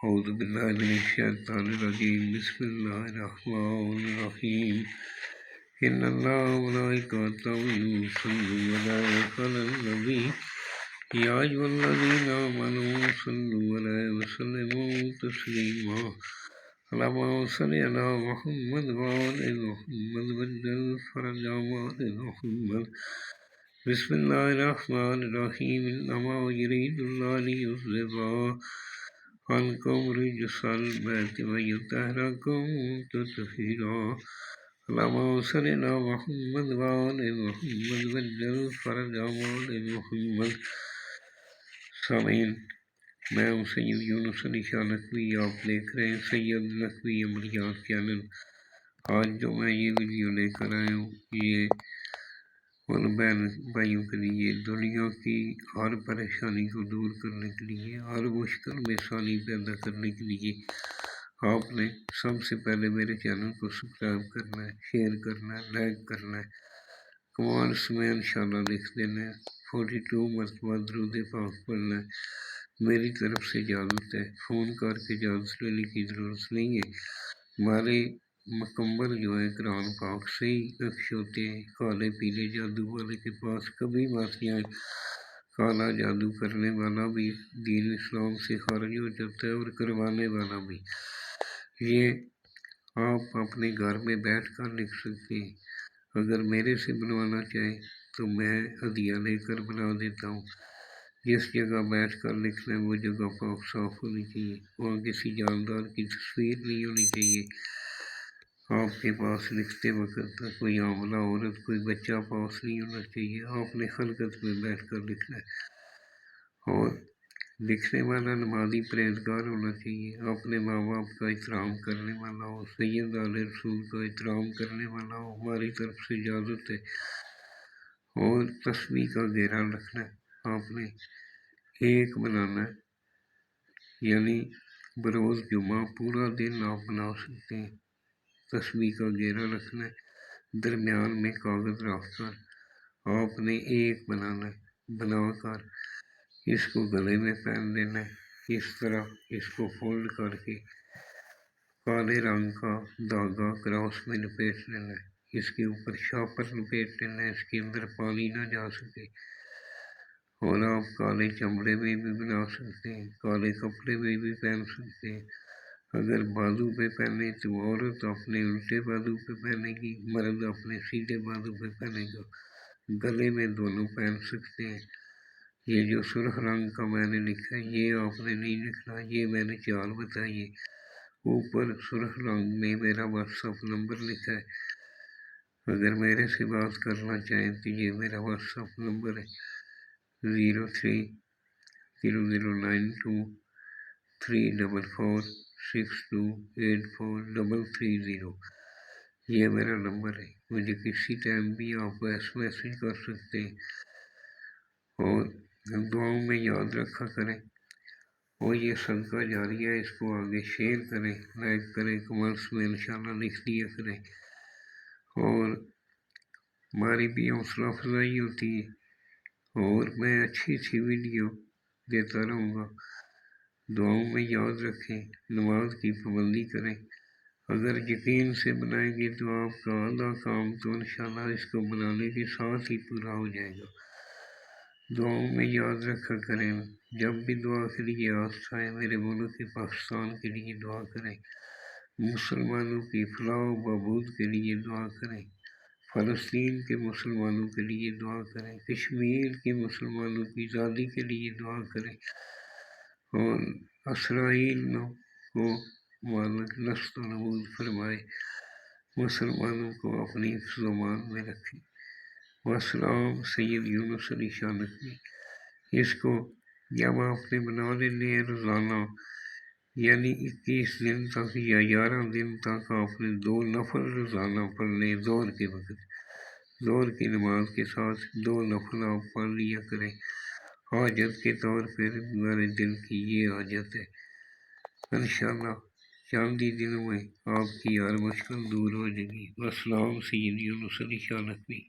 اعوذ باللہ من الشیطان الرجیم بسم اللہ الرحمن الرحیم ان اللہ وملائکتہ یصلون علی النبی یا ایھا الذین آمنوا صلوا علیہ وسلموا تسلیما اللہم صل علی محمد وعلی محمد وعجل فرج آل محمد بسم اللہ الرحمن الرحیم انما یرید اللہ لیذھب عنکم رجس البیت ویطہرکم تطہیرا اللہم صل علی محمد وعلی محمد وعجل فرج آل محمد۔ سامعین، میں ہوں سید یونس علی شاہ نقوی، آپ دیکھ رہے ہیں سید نقوی عملیات چینل۔ آج جو میں یہ ویڈیو لے کر آیا ہوں، یہ ان بہن بھائیوں کے لیے دنیا کی ہر پریشانی کو دور کرنے کے لیے، ہر مشکل میں آسانی پیدا کرنے کے لیے آپ نے سب سے پہلے میرے چینل کو سبسکرائب کرنا ہے، شیئر کرنا ہے، لائک کرنا ہے، کمنٹس میں انشاءاللہ لکھ دینا ہے، 42 مرتبہ درود پاک پڑھنا ہے۔ میری طرف سے اجازت ہے، فون کر کے اجازت لینے کی ضرورت نہیں ہے۔ ہمارے مکمل جو ہے قرآن پاک سے ہی نقش ہوتے ہیں۔ کالے پیلے جادو والے کے پاس کبھی مت جائیں، کالا جادو کرنے والا بھی دین اسلام سے خارج ہو جاتا ہے اور کروانے والا بھی۔ یہ آپ اپنے گھر میں بیٹھ کر لکھ سکتے ہیں۔ اگر میرے سے بنوانا چاہیں تو میں ہدیہ لے کر بنا دیتا ہوں۔ جس جگہ بیٹھ کر لکھنا ہے وہ جگہ پاک صاف ہونی چاہیے، وہاں کسی جاندار کی تصویر نہیں ہونی چاہیے۔ آپ کے پاس لکھتے وقت کوئی حاملہ عورت، کوئی بچہ پاس نہیں ہونا چاہیے۔ آپ نے خلقت میں بیٹھ کر لکھنا ہے اور لکھنے والا نمازی پرہیزگار ہونا چاہیے، اپنے ماں باپ کا احترام کرنے والا ہو، سید آل رسول کا احترام کرنے والا ہو، ہماری طرف سے اجازت ہے۔ اور تسبیح کا گھیرا رکھنا ہے، آپ نے ایک بنانا ہے، یعنی بروز جمعہ پورا دن آپ بنا سکتے ہیں۔ تسبیح کا گھیرا رکھنا ہے، درمیان میں کاغذ رکھ کر آپ نے ایک بنانا ہے، بنا کر اس کو گلے میں پہن لینا ہے۔ اس طرح اس کو فولڈ کر کے کالے رنگ کا دھاگا کراس میں لپیٹ لینا ہے، اس کے اوپر شاپر لپیٹ لینا ہے، اس کے اندر پانی نہ جا سکے۔ اور آپ کالے چمڑے میں بھی بنا سکتے ہیں، کالے کپڑے میں بھی پہن سکتے ہیں۔ اگر بازو پہ پہنے تو عورت اپنے الٹے بازو پہ پہنے گی، مرد اپنے سیدھے بازو پہ پہنے گا۔ گلے میں دونوں پہن سکتے ہیں۔ یہ جو سرخ رنگ کا میں نے لکھا ہے یہ آپ نے نہیں لکھنا، یہ میں نے چال بتائی ہے۔ اوپر سرخ رنگ میں میرا واٹس ایپ نمبر لکھا ہے، اگر میرے سے بات کرنا چاہیں تو یہ میرا واٹس ایپ نمبر ہے 03009246284330۔ یہ میرا نمبر ہے، مجھے کسی ٹائم بھی آپ ایس میسج کر سکتے ہیں۔ اور دعاؤں میں یاد رکھا کریں، اور یہ صدقہ جاریہ ہے، اس کو آگے شیئر کریں، لائک کریں، کمنٹس میں انشاءاللہ لکھ دیا کریں، اور ہماری بھی حوصلہ افزائی ہوتی ہے۔ اور میں اچھی ویڈیو دیتا رہوں گا۔ دعاؤں میں یاد رکھیں، نماز کی پابندی کریں۔ اگر یقین سے بنائیں گے تو آپ کا آدھا کام تو انشاءاللہ اس کو بنانے کے ساتھ ہی پورا ہو جائے گا۔ دعاؤں میں یاد رکھا کریں، جب بھی دعا کے لیے آفت آئے میرے ملک پاکستان کے لیے دعا کریں، مسلمانوں کی فلاح و بہبود کے لیے دعا کریں، فلسطین کے مسلمانوں کے لیے دعا کریں، کشمیر کے مسلمانوں کی آزادی کے لیے دعا کریں، اور اسرائیل کو مالک نست و نبود فرمائے، مسلمانوں کو اپنی حفظ و امان میں رکھیں۔ والسلام، سید یونس علی شاہ نقوی۔ اس کو جب آپ نے بنا لینے ہیں روزانہ، یعنی 21 دن تک یا 11 دن تک آپ نے 2 نفل روزانہ پڑھنے، ظہر کے وقت، ظہر کی نماز کے ساتھ 2 نفل آپ پڑھ لیا کریں۔ حاجت کے طور پر میرے دل کی یہ حاجت ہے، انشاءاللہ چند ہی دنوں میں آپ کی ہر مشکل دور ہو جائے گی۔ والسلام، سید یونس علی شاہ نقوی۔